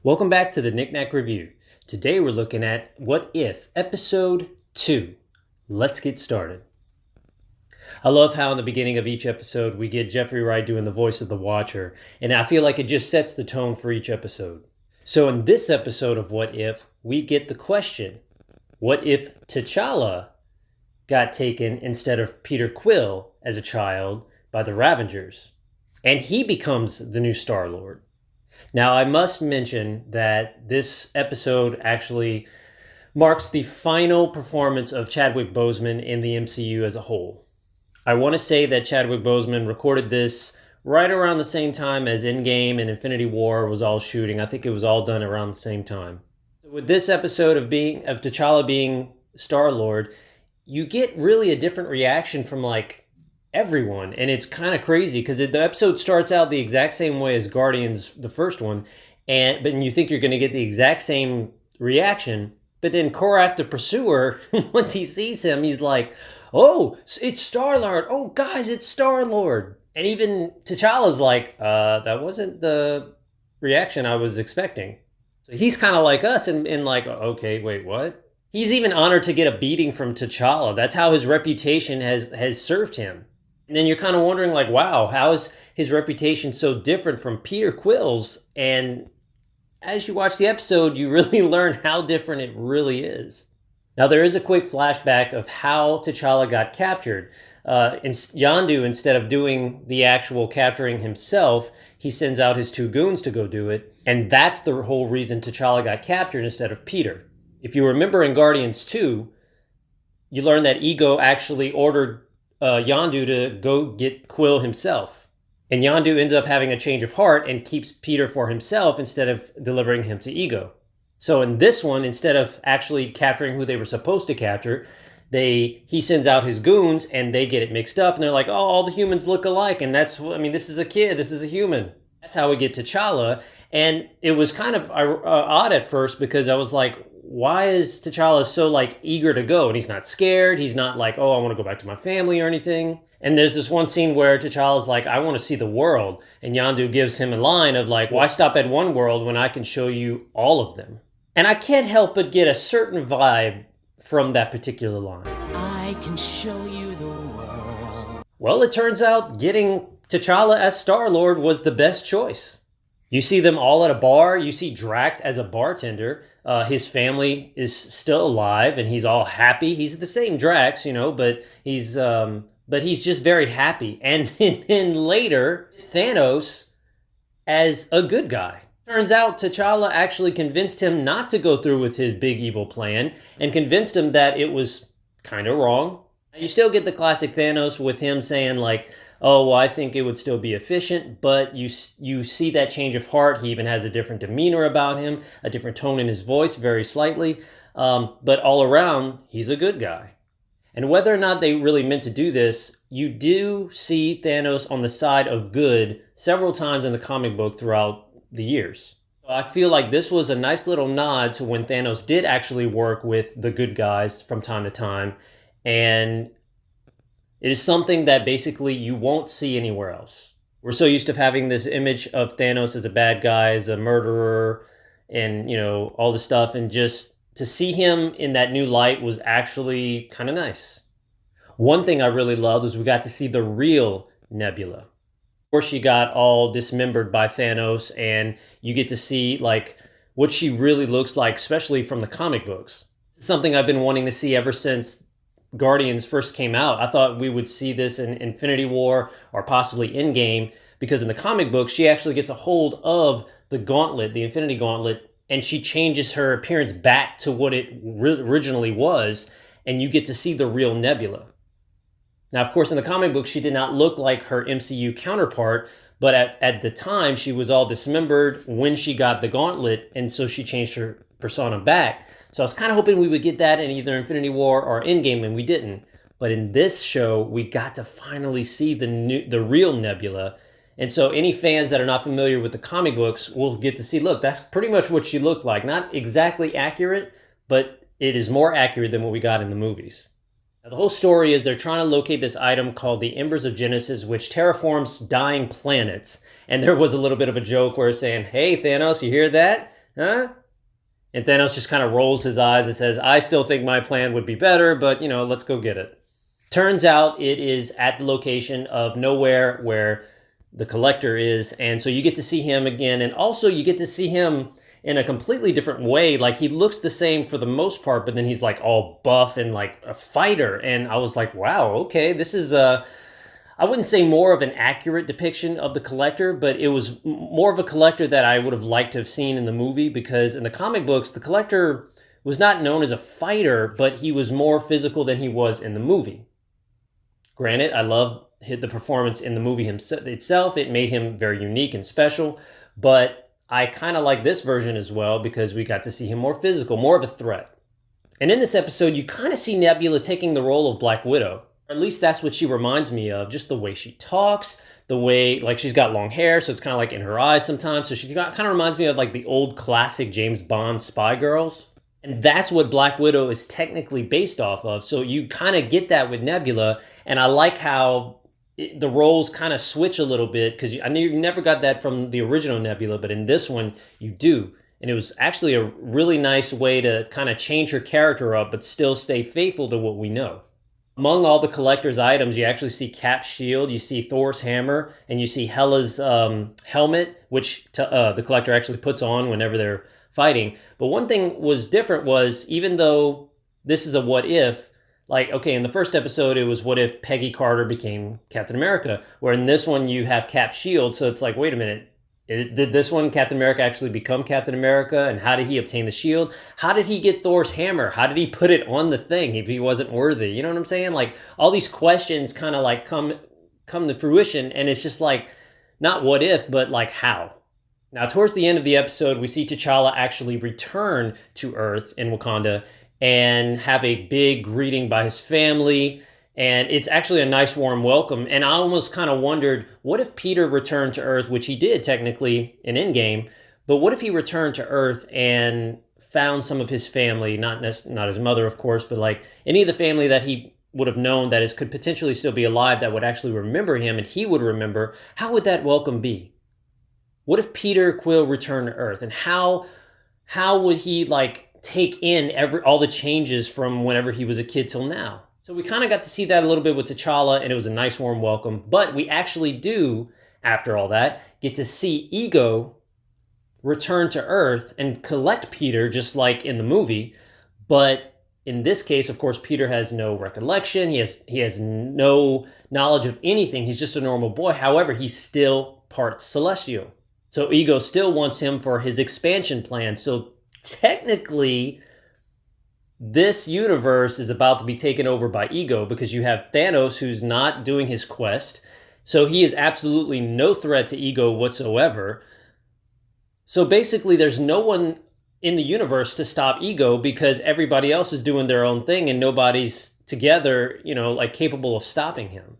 Welcome back to the Knick-Knack Review. Today we're looking at What If, Episode 2. Let's get started. I love how in the beginning of each episode we get Jeffrey Wright doing the voice of the Watcher, and I feel like it just sets the tone for each episode. So in this episode of What If, we get the question, what if T'Challa got taken instead of Peter Quill as a child by the Ravengers, and he becomes the new Star-Lord? Now, I must mention that this episode actually marks the final performance of Chadwick Boseman in the MCU as a whole. I want to say that Chadwick Boseman recorded this right around the same time as Endgame and Infinity War was all shooting. I think it was all done around the same time. With this episode of T'Challa being Star-Lord, you get really a different reaction from everyone, and it's kind of crazy because the episode starts out the exact same way as Guardians, the first one, but you think you're going to get the exact same reaction, but then Korath the Pursuer, once he sees him, he's like, "Oh, it's Star-Lord! Oh, guys, it's Star-Lord!" And even T'Challa's like, "That wasn't the reaction I was expecting." So he's kind of like us, and like, "Okay, wait, what?" He's even honored to get a beating from T'Challa. That's how his reputation has served him. And then you're kind of wondering, like, wow, how is his reputation so different from Peter Quill's? And as you watch the episode, you really learn how different it really is. Now, there is a quick flashback of how T'Challa got captured. Yondu, instead of doing the actual capturing himself, he sends out his two goons to go do it. And that's the whole reason T'Challa got captured instead of Peter. If you remember in Guardians 2, you learn that Ego actually ordered Yondu to go get Quill himself. And Yondu ends up having a change of heart and keeps Peter for himself instead of delivering him to Ego. So in this one, instead of actually capturing who they were supposed to capture, he sends out his goons and they get it mixed up and they're like, "Oh, all the humans look alike." And this is a kid, this is a human. That's how we get T'Challa. And it was kind of odd at first because I was like, why is T'Challa so eager to go? And he's not scared. He's not like, "Oh, I want to go back to my family" or anything. And there's this one scene where T'Challa's like, "I want to see the world." And Yondu gives him a line of like, "Why stop at one world when I can show you all of them?" And I can't help but get a certain vibe from that particular line. I can show you the world. Well, it turns out getting T'Challa as Star-Lord was the best choice. You see them all at a bar. You see Drax as a bartender. His family is still alive, and he's all happy. He's the same Drax, but he's just very happy. And then later, Thanos as a good guy. Turns out T'Challa actually convinced him not to go through with his big evil plan, and convinced him that it was kind of wrong. You still get the classic Thanos with him saying like, "Oh, well, I think it would still be efficient," but you see that change of heart. He even has a different demeanor about him, a different tone in his voice, very slightly. But all around, he's a good guy. And whether or not they really meant to do this, you do see Thanos on the side of good several times in the comic book throughout the years. I feel like this was a nice little nod to when Thanos did actually work with the good guys from time to time, and it is something that basically you won't see anywhere else. We're so used to having this image of Thanos as a bad guy, as a murderer, and all this stuff, and just to see him in that new light was actually kind of nice. One thing I really loved was we got to see the real Nebula. Of course, she got all dismembered by Thanos, and you get to see what she really looks like, especially from the comic books. It's something I've been wanting to see ever since Guardians first came out. I thought we would see this in Infinity War or possibly Endgame, because in the comic book, she actually gets a hold of the gauntlet, the Infinity Gauntlet, and she changes her appearance back to what it originally was, and you get to see the real Nebula. Now, of course, in the comic book, she did not look like her MCU counterpart, but at the time, she was all dismembered when she got the gauntlet, and so she changed her persona back. So I was kind of hoping we would get that in either Infinity War or Endgame, and we didn't. But in this show, we got to finally see the real Nebula. And so any fans that are not familiar with the comic books will get to see, look, that's pretty much what she looked like. Not exactly accurate, but it is more accurate than what we got in the movies. Now, the whole story is they're trying to locate this item called the Embers of Genesis, which terraforms dying planets. And there was a little bit of a joke where it's saying, "Hey, Thanos, you hear that? Huh? And Thanos just kind of rolls his eyes and says, I still think my plan would be better, but, let's go get it. Turns out it is at the location of nowhere where the Collector is. And so you get to see him again. And also you get to see him in a completely different way. Like, he looks the same for the most part, but then he's like all buff and like a fighter. And I was like, wow, okay, this is I wouldn't say more of an accurate depiction of the Collector, but it was more of a Collector that I would have liked to have seen in the movie, because in the comic books, the Collector was not known as a fighter, but he was more physical than he was in the movie. Granted, I love the performance in the movie itself. It made him very unique and special, but I kind of like this version as well because we got to see him more physical, more of a threat. And in this episode, you kind of see Nebula taking the role of Black Widow. Or at least that's what she reminds me of, just the way she talks, the way, like, she's got long hair, so it's kind of like in her eyes sometimes. So she kind of reminds me of like the old classic James Bond spy girls. And that's what Black Widow is technically based off of. So you kind of get that with Nebula. And I like how the roles kind of switch a little bit, because I knew you never got that from the original Nebula, but in this one you do. And it was actually a really nice way to kind of change her character up, but still stay faithful to what we know. Among all the Collector's items, you actually see Cap's shield, you see Thor's hammer, and you see Hela's helmet, which the Collector actually puts on whenever they're fighting. But one thing was different was, even though this is a what if, like, okay, in the first episode, it was what if Peggy Carter became Captain America, where in this one you have Cap's shield, so it's like, wait a minute, did this one Captain America actually become Captain America? And how did he obtain the shield? How did he get Thor's hammer? How did he put it on the thing if he wasn't worthy? You know what I'm saying? Like, all these questions kind of like come to fruition, and it's just like, not what if, but like how. Now, towards the end of the episode, we see T'Challa actually return to Earth in Wakanda and have a big greeting by his family. And it's actually a nice warm welcome. And I almost kind of wondered, what if Peter returned to Earth, which he did technically in Endgame, but what if he returned to Earth and found some of his family, not his mother, of course, but like any of the family that he would have known that could potentially still be alive, that would actually remember him and he would remember? How would that welcome be? What if Peter Quill returned to Earth, and how would he like take in all the changes from whenever he was a kid till now? So we kind of got to see that a little bit with T'Challa, and it was a nice warm welcome. But we actually do, after all that, get to see Ego return to Earth and collect Peter, just like in the movie. But in this case, of course, Peter has no recollection. He has no knowledge of anything. He's just a normal boy. However, he's still part Celestial. So Ego still wants him for his expansion plan. So technically, this universe is about to be taken over by Ego, because you have Thanos, who's not doing his quest. So he is absolutely no threat to Ego whatsoever. So basically, there's no one in the universe to stop Ego, because everybody else is doing their own thing and nobody's together, like capable of stopping him.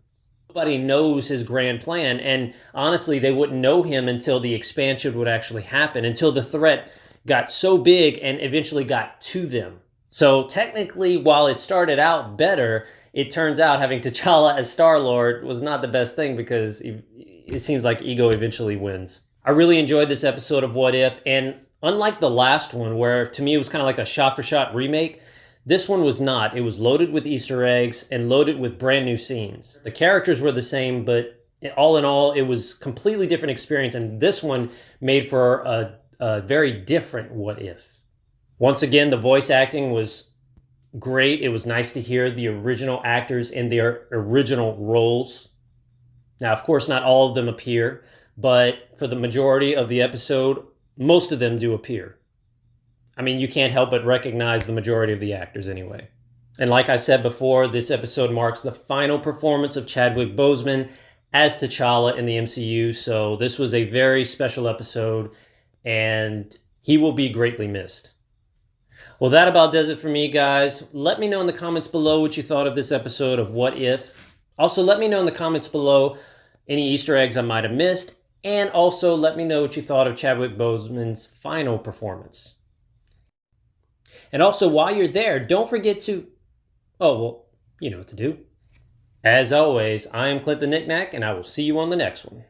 Nobody knows his grand plan. And honestly, they wouldn't know him until the expansion would actually happen, until the threat got so big and eventually got to them. So technically, while it started out better, it turns out having T'Challa as Star-Lord was not the best thing, because it seems like Ego eventually wins. I really enjoyed this episode of What If, and unlike the last one, where to me it was kind of like a shot-for-shot remake, this one was not. It was loaded with Easter eggs and loaded with brand new scenes. The characters were the same, but all in all, it was a completely different experience, and this one made for a very different What If. Once again, the voice acting was great. It was nice to hear the original actors in their original roles. Now, of course, not all of them appear, but for the majority of the episode, most of them do appear. I mean, you can't help but recognize the majority of the actors anyway. And like I said before, this episode marks the final performance of Chadwick Boseman as T'Challa in the MCU. So this was a very special episode, and he will be greatly missed. Well, that about does it for me, guys. Let me know in the comments below what you thought of this episode of What If. Also, let me know in the comments below any Easter eggs I might have missed. And also, let me know what you thought of Chadwick Boseman's final performance. And also, while you're there, don't forget to... Oh, well, you know what to do. As always, I am Clint the Knickknack, and I will see you on the next one.